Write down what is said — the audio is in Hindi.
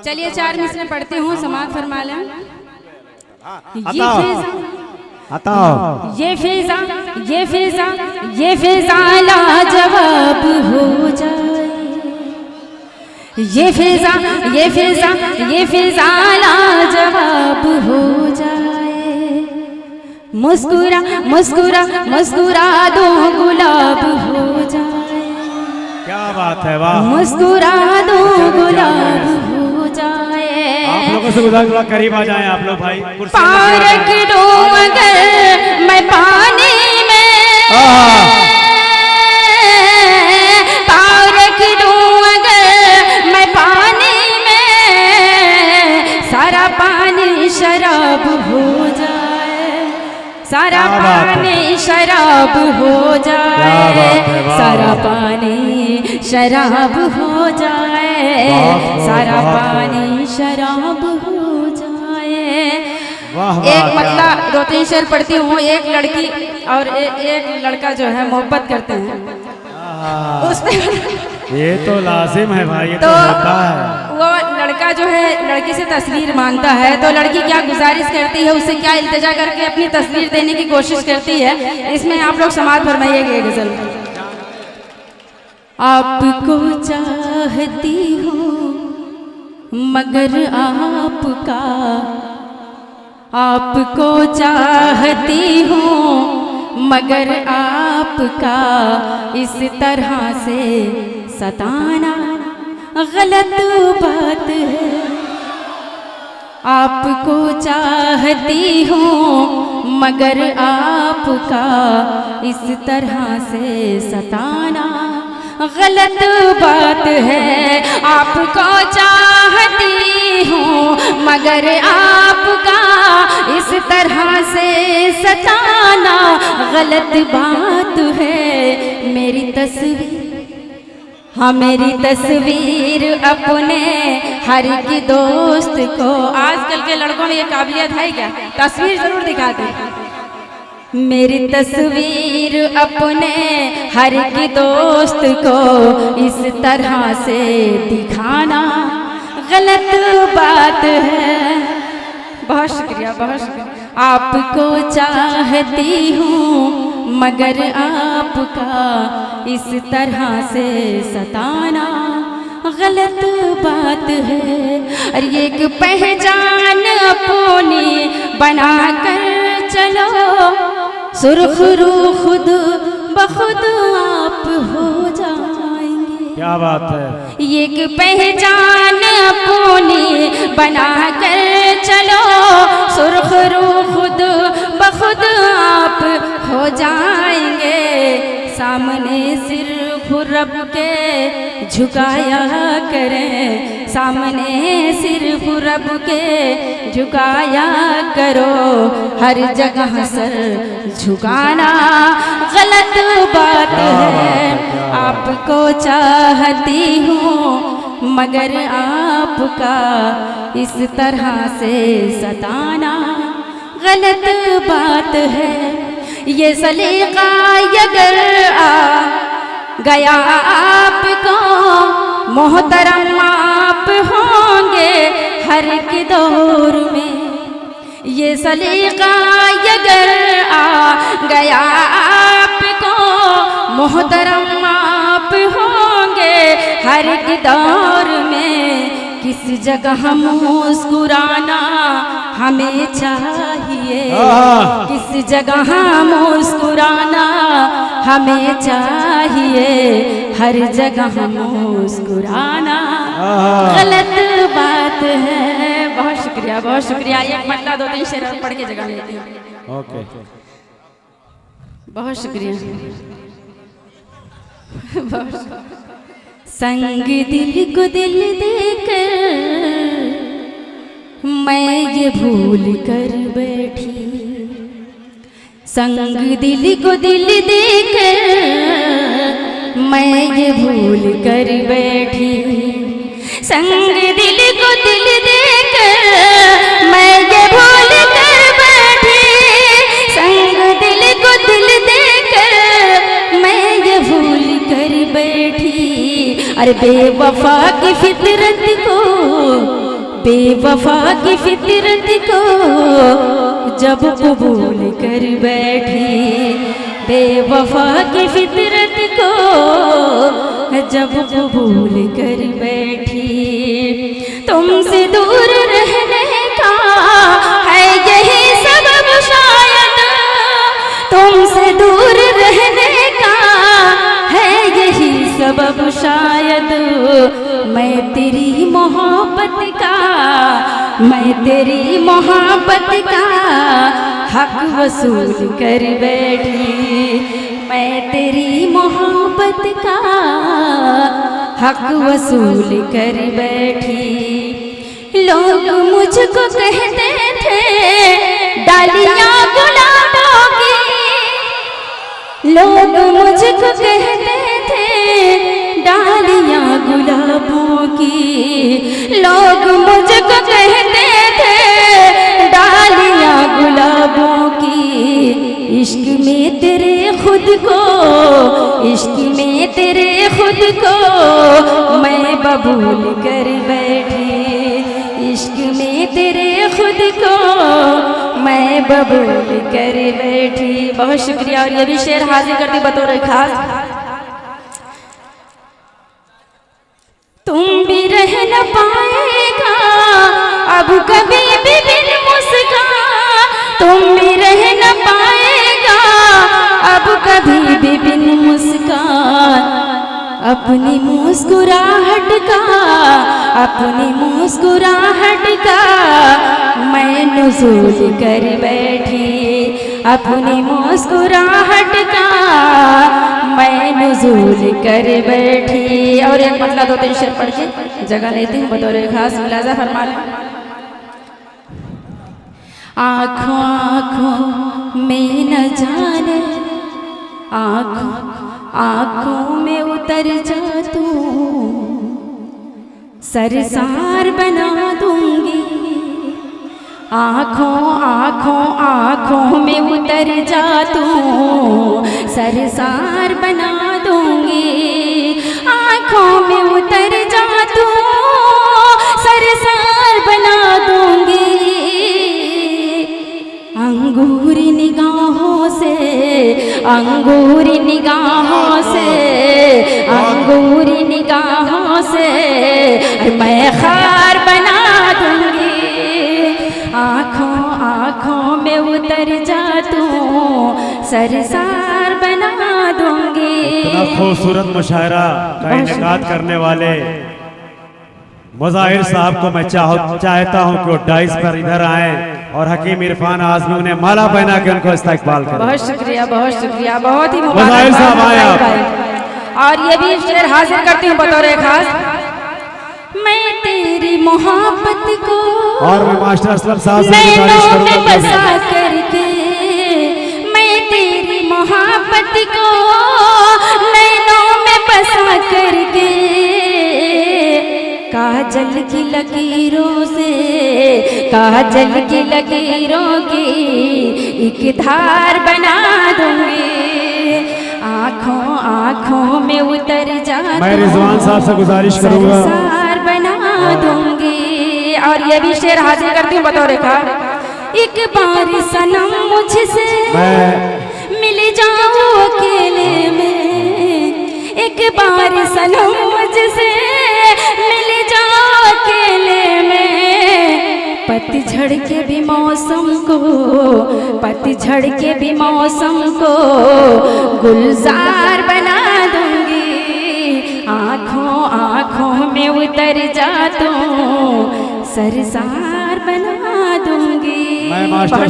चलिए 4 मिसरे पढ़ती हूँ, समाप्त फरमा लें। ये फिजा लाजवाब हो जाए, ये फिजा लाजवाब हो जाए, मुस्कुरा मुस्कुरा मुस्कुरा दो गुलाब हो जाए। क्या बात है, वाह। मुस्कुरा दो गुलाब हो जाए। आप लोगों से थोड़ा करीब आ जाएं आप लोग भाई। पार रख दो अगर मैं पानी में, पार रख दो अगर मैं पानी में, सारा पानी शराब हो जाए, सारा पानी शराब हो जाए, सारा पानी शराब हो जाए, सारा पानी शराब हो जाए। एक मतलब 2-3 शेर पढ़ती हूँ। एक लड़की और एक लड़का जो है मोहब्बत करते हैं, ये तो लाजिम है भाई, ये तो होता है। वो लड़का जो है लड़की से तस्वीर मांगता है, तो लड़की क्या गुजारिश करती है, उसे क्या इल्तिजा करके अपनी तस्वीर देने की कोशिश करती है। इसमें आप लोग समाज फरमाइएगा ये गजल। आपको चाहती हूँ मगर आपका, आपको चाहती हूँ मगर आपका इस तरह से सताना गलत बात है। आपको चाहती हूँ मगर आपका इस तरह से सताना गलत बात है। आपको चाहती हूँ मगर आपका इस तरह से सताना गलत बात है। मेरी तस्वीर, हाँ मेरी तस्वीर अपने हर की दोस्त को, आजकल के लड़कों में ये काबिलियत है क्या, तस्वीर जरूर दिखा दें। मेरी तस्वीर अपने हर की दोस्त को इस तरह से दिखाना गलत बात है। बहुत शुक्रिया, बहुत शुक्रिया। आपको चाहती हूँ मगर आपका इस तरह से सताना गलत बात है। और ये एक पहचान अपनी बना कर चलो, सुरखरू खुद बखुद आप हो जाएंगे। क्या बात है। ये एक पहचान अपनी बना कर चलो, सुरखरू खुद बखुद आप हो जाएंगे। सामने सिर्फ रब के झुकाया करें, सामने सिर्फ रब के झुकाया करो। हर जगह सर झुकाना गलत बात है। आपको चाहती हूँ मगर आपका इस तरह से सताना गलत बात है। ये सलीका अगर आ गया आपको, मोहतरम आप होंगे हर के दौर में। ये सलीका अगर आ गया आपको, मोहतरम आप होंगे हर के दौर में। किस जगह मुस्कुराना हमें चाहिए, किस जगह मुस्कुराना हमें चाहिए। हर जगह मुस्कुराना गलत बात है। बहुत शुक्रिया, बहुत शुक्रिया। एक मतलब 2-3 शेर पढ़ के जगह लेती हूँ। ओके, बहुत शुक्रिया। संग दिल को दिल देकर मैं ये भूल कर बैठी, संग दिल को दिल देकर मैं ये भूल कर बैठी। संग दिल को दिल देकर मैं ये भूल कर बैठी, संग दिल को दिल देकर मैं ये भूल कर बैठी। अरे बेवफा की फितरत को बेवफा की फितरत को जब कबूल कर बैठी, बेवफा की फितरत को जब कबूल कर बैठी। तुमसे दूर रहने का है यही सबब शायद, तुमसे दूर रहने का है यही सबब शायद। मैं तेरी मोहब्बत का, मैं तेरी मोहब्बत का हक वसूल कर बैठी, मैं तेरी मोहब्बत का हक वसूल कर बैठी। लोग मुझको कहते थे डालियां गुलाबों की, लोग मुझको कहते थे डालियां गुलाबों की, लोग मुझको कहते थे डालियां गुलाबों की। इश्क में तेरे खुद को, इश्क में तेरे खुद को मैं बबूल कर बैठी, इश्क में तेरे खुद को मैं बबूल कर बैठी। बहुत शुक्रिया। और ये भी शेर हाजिर करती बतौर खास। तुम भी रह न पाएगा अब कभी भी बिन मुस्कान, तुम भी रह न पाएगा अब कभी भी बिन मुस्कान। अपनी मुस्कुराहट का, अपनी मुस्कुराहट का मैं नुज़ूल कर बैठी, अपनी मुस्कुराहट का मैं नुज़ूल कर बैठी। और एक मतलब दो तीन शेर पढ़ के जगह लेती हूँ बतौर खास, मुलाजा फरमा लें। आँखों आँखों में न जाने, आँखों आँखों में उतर जा तू, सरसार बना दूंगी। आँखों आँखों आँखों में उतर जा तू, सरसार बना दूंगी। आँखों में उतर जा तू, सरसार बना दूंगी। अंगूरी निगाहों से, अंगूरी निगाहों से, अंगूरी निगाहों से मैं खार बना दूंगी। आँखों आँखों में उतर जा तू, सरसार बना दूंगी। इतना खूबसूरत मुशायरा का इनेकाद करने वाले मुज़ाहिर साहब को मैं चाहता हूँ कि वो डाइस पर इधर आए और हकीम इरफान आज़मी उन्हें माला पहना के उनको इस्तकबाल करें। बहुत शुक्रिया, बहुत शुक्रिया, बहुत ही मुज़ाहिर साहब आए आप। और ये भी शेर हाजिर करती हूँ बतौर खास। मैं तेरी मोहब्बत को और मैं मास्टर असलम साहब से नैनों में बसा करके, मैं तेरी मोहब्बत को नैनों में बसा करके काजल की लकीरों से, काजल की लकीरों की एक धार बना दूंगी। आँखों आँखों में उतर जा, मैं रिजवान साहब से गुजारिश करूंगा, सरसार बना दूंगी। और ये भी शेर हाजिर करती हूँ बतौर का। एक बार सनम मुझसे मिल जाओ अकेले में, एक बार सनम मुझसे मिल जाओ अकेले में। पतझड़ के भी मौसम को, पतझड़ के भी मौसम को गुलजार बना दूंगी। आँखों आँखों में उतर जा तू, सरसार बना दूंगी। मैं मास्टर